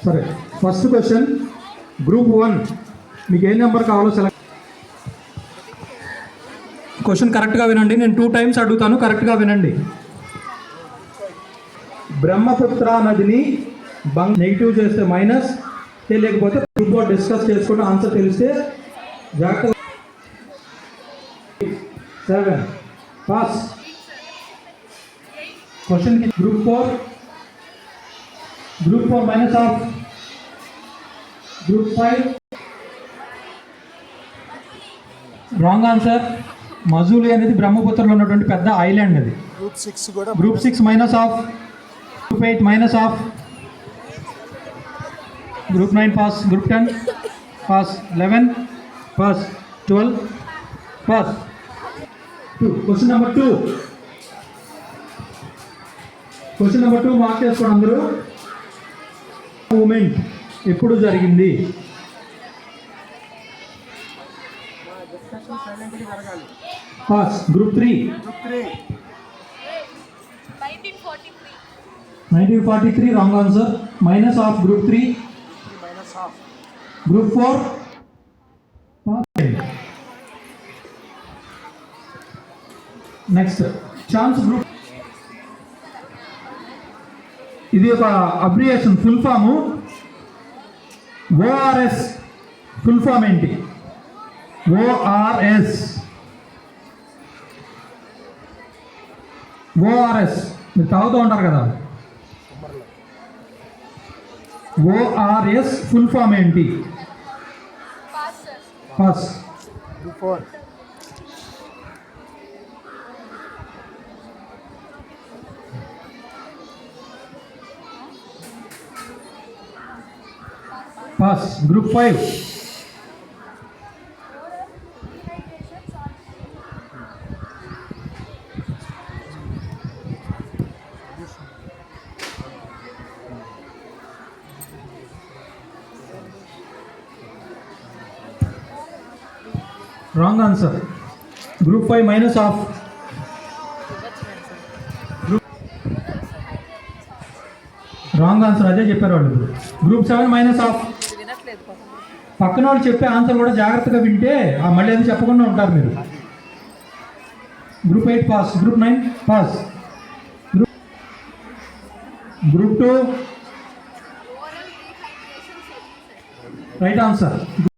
సరే, first question group 1 మీకు ఏ number కావాలో సెలెక్ట్. క్వశ్చన్ కరెక్ట్గా వినండి, నేను 2 టైమ్స్ అడుగుతాను, కరెక్ట్గా వినండి. బ్రహ్మపుత్ర నదిని నెగిటివ్ చేస్తే మైనస్, తెలియకపోతే గ్రూప్ బోర్డ్ డిస్కస్ చేసుకుంటే ఆన్సర్ తెలిస్తే జాగ్రత్త. 7 pass. Question group 4 minus of group 5. Wrong answer. Majuli అనేది బ్రహ్మపుత్రలో ఉన్నటువంటి పెద్ద ఐలాండ్ అది. Group 6 minus of group 8 minus of group 9 pass. Group 10 pass. 11 pass. 12 pass. Question number 2 mark చేసుకోండి అందరూ. మూమెంట్ ఎప్పుడు జరిగింది? Pass. Group 3 1943 wrong answer. Minus of group 3. Group 4 next chance group. ఇది ఒక abbreviation, full form. ORS full form ఏంటి? ORS మీరు తాగుతూ ఉంటారు కదా. ఓఆర్ఎస్ ఫుల్ ఫామ్ ఏంటి? Pass. Pass. Group 5 wrong answer. Group 5 minus off wrong answer, అదే చెప్పారు వాళ్ళు. Group 7 minus off. పక్కన వాళ్ళు చెప్పే ఆన్సర్ కూడా జాగ్రత్తగా వింటే మళ్ళీ అది చెప్పకుండా ఉంటారు మీరు. Group 8 pass. Group 9 pass. Group 2 right answer.